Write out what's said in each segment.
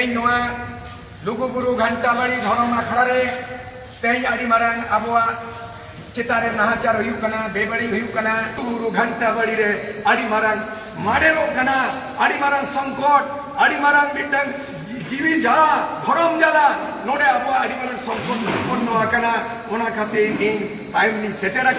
तेहें लुगुबुरु घंटाबाड़ी धरम आखड़ा रे तेहें आड़ी मारांग आबोआ चितारे नाहाचार हुयुग कना बेबाड़ी हुयुग कना लुगुबुरु घंटाबाड़ी रे आड़ी मारांग मारेरो कना आड़ी मारांग संकट आड़ी मारांग मिटंग जीवी जाला धरम जाला नोडे आबोआ आड़ी मारांग संकट उत्पन्न आकना ओना खातिर इन टाइम नि सेटेरा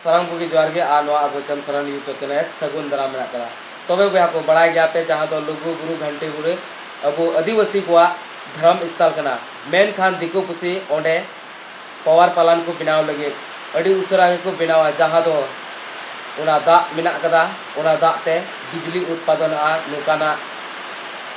सरंग बुगी जोर के आनवा अब चम सरंग यूट्यूब चैनल सगुन दरा मेना करा तबे बया को बड़ाई गया पे जहां तो लुगु गुरु घंटे गुरे अब आदिवासी को धर्म स्थल कना मेन खान दिको पुसी ओंडे पवार पालन को बनाव लगे अड़ी उसरा को बनावा जहां तो उना दा मिना कदा उना दा ते बिजली उत्पादन आ नुकाना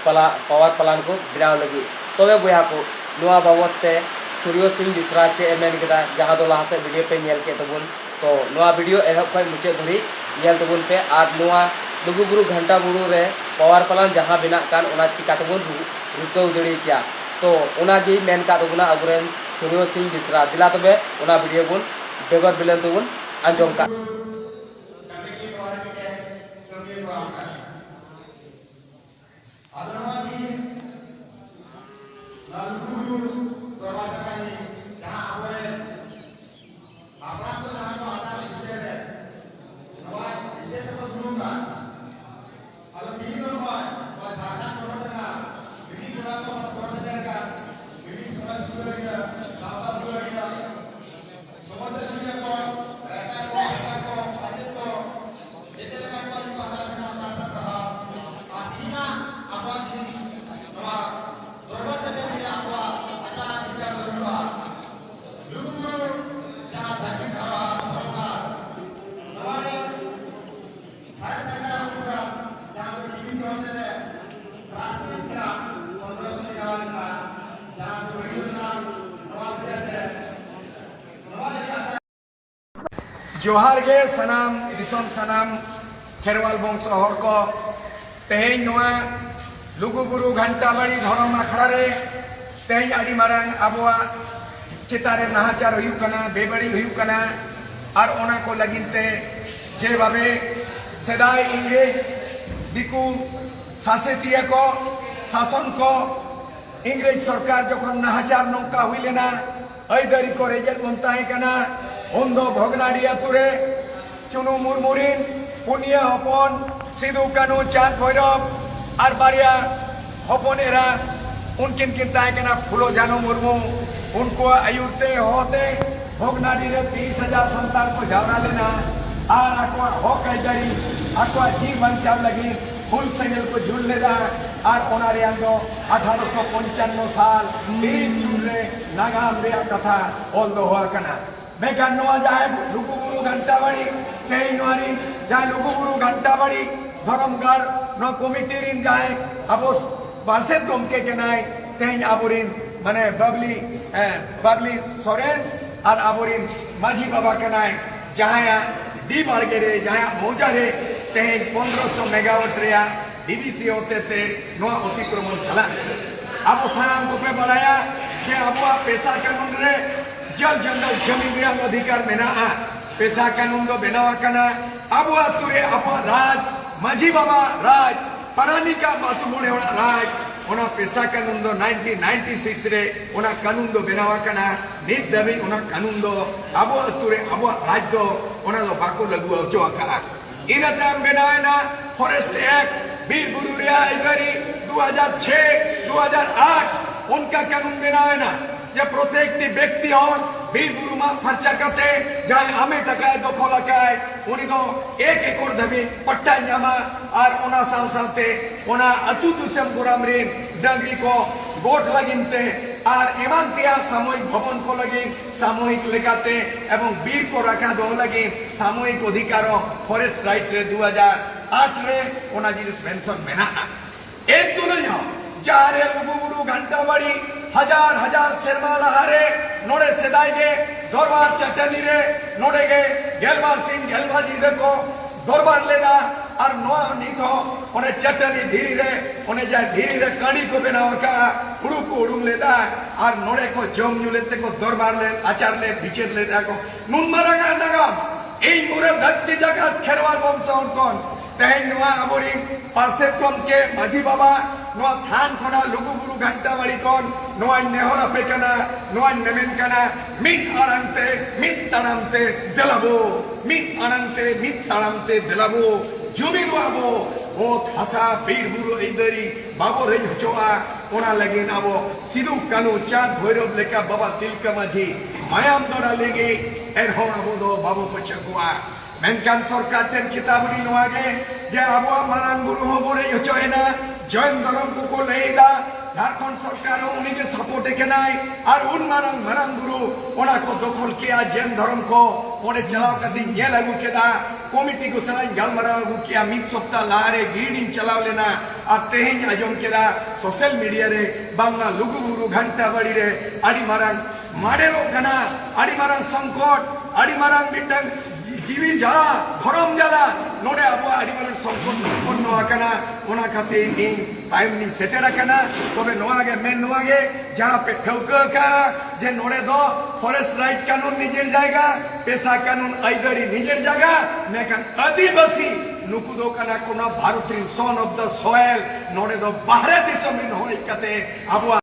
पवार पालन को बनाव लगे तबे बया को नुआ बाबत ते सूर्य सिंह बिसरा के एमएन केदा जहां तो लाहा से वीडियो पे नेल के तबुन तो नुआ वीडियो एहब खय मुचे धरी नेल तबुन पे आर नुआ लुगुबुरु घंटा बुरु रे पवार पालन जहां बिना कान ओना चिका तबुन रुकौ दड़ी क्या तो ओना गी मेन का तबुना अबुरेन सूर्य सिंह बिसरा दिला तबे ओना वीडियो बुन बेगर बिलन तबुन आंजम का जोहार गे सनाम दिसम सनाम खेरवाल वंश हर को तेहें लुगुबुरु घंटाबाड़ी धरम आखड़ा रे तेहें आड़ी मारांग आबोआ चितारे नाहाचार हुयुग कना बेबाड़ी हुयुग कना और ओना को लगिनते जे भावे सेदाय इंग्रेज दिकु शासितिया को शासन को इंग्रेज सरकार जखन नाहाचार नौका हुई लेना ऐदरी को रेजल बनताहे कना उन्दो भोगनाड़ी आतुरे चुनु मुरमुरिन पुनिया हपन सिदु कानू चाँद भैरव और बारिया हपन एरा उनकिन किनताहे कना फुलो जानो मुर्मू उनको आयुरते होते भोगनाड़ी रे 30,000 संतान को जावरा लेना और आकवा हक ऐदरी आकवा जीव बंचाव लगी फुल सेंगल को झूल लेदा और ओनारे आंदो 1895 साल 30 जून रे नागाम रे कथा ओल दो हुआ कना मेघान नोआ जाए लुगुबुरु घंटाबाड़ी तेई नोआरी जाए लुगुबुरु घंटाबाड़ी धरमगार नो कमिटी रिन जाए अबो बासे गमके के नाय तेई आबुरिन माने बबली सोरेन और आबुरिन माझी बाबा के नाय जहां डी बाड़गे रे जहां मौजा रे तेई 1500 मेगावाट रे डीबीसी होते ते नोआ अतिक्रमण चला अब साराम को पे बढ़ाया कि अब पैसा कानून रे जल जंगल जमीन रे अधिकार मेना पैसा कानून दो बेनावा कना अब आतुरे अब राज माझी बाबा राज परानिका मातुमोने वाला राज ओना पैसा कानून दो 1996 रे ओना कानून दो बेनावा कना नित दबी ओना कानून दो अब आतुरे अब राज दो ओना दो बाको लगु अचो आका इना तम बेनायना फॉरेस्ट एक्ट बीर बुरु रे आइगरी 2006 2008 उनका कानून बेनायना जब प्रत्येक व्यक्ति और बीर बुरु मा खर्चा करते जाए आमे टकाय दो खोलकाय उनी दो 1 एकड़ धबी पट्टा न्यामा और ओना सावसाते ओना अतु दुसम गुरामरीन डंगरी को गोट लगिनते और एमान तिया सामूहिक भवन को लगिन सामूहिक लेकाते एवं बीर को रखा दो लगिन सामूहिक अधिकारों फॉरेस्ट राइट रे 2008 रे ओना जिनिस मेंशन मेना एक तो नहीं हो जारे लुगुबुरु घंटाबाड़ी हजार हजार सेरमा लहारे नोड़े सेदाई गे दरबार चटनी रे नोड़े गे गेलबार सिंह गेलबाजी देखो दरबार लेदा और नो नीथो ओने चटनी धीरे रे ओने जा धीरे रे कड़ी को बनावा का हुड़ू को उड़ूम लेदा और नोड़े को जम ᱧᱩ लेते को दरबार ले आचार ले बिचेर लेदा को नुन मारांगा नागाम এই মুরে ধরতি জাগাত খেরওয়াল বংশ অঙ্কন তেহেন নোয়া আবরি পার্সে কমকে মাঝি বাবা নোয়া থান খনা লুগুবুরু ঘন্টা বাড়ি কোন নোয়া নেহরা পেকানা নোয়া নেমেন কানা মিট আরান্তে মিট তারামতে দেলাবো মিট আরান্তে মিট তারামতে দেলাবো জমি বাবো ও হাসা বীর বুরু এইদারি বাবো রেই হচোয়া ওনা লাগেন আবো সিধু কানু চাঁদ ভৈরব লেখা বাবা তিলকা মাঝি মায়াম দড়া লেগে এরহম আবো দো বাবো পচকুয়া মেনকান সরকার টেন চেতাবনী নোয়াগে যে আবো মারান বুরু হবো রেই হচোয়না জৈন ধরম কুকো লেইদা झारखंड सरकार उन्हीं के सपोर्ट के नाई और उन मरंग गुरु ओना को दखल किया जैन धर्म को ओने चलाव कदी ये लागू केदा कमिटी को सनाई गलमरा लागू किया मित सप्ताह लारे गिरिडिंग चलाव लेना और तेहिं आजम केदा सोशल मीडिया रे बांगला लुगु गुरु घंटा बड़ी रे आड़ी मरंग माडेरो कना आड़ी मरंग संकट आड़ी मरंग मिटंग जीवी जाला धर्म जाला नोडे आबो आड़ी मरंग संकट उत्पन्न आकना ओना खातिर नी टाइम नी सेटेर आकना तबे नोआगे मेन नोआगे जहां पे ठौका का जे नोडे दो फॉरेस्ट राइट कानून निजेर जाएगा पेशा कानून आइदरी निजेर जाएगा मेकन आदिवासी नुकु दो कना कोना भारतीय सन ऑफ द सॉइल नोडे दो बाहरे दिसम इन होय कते आबो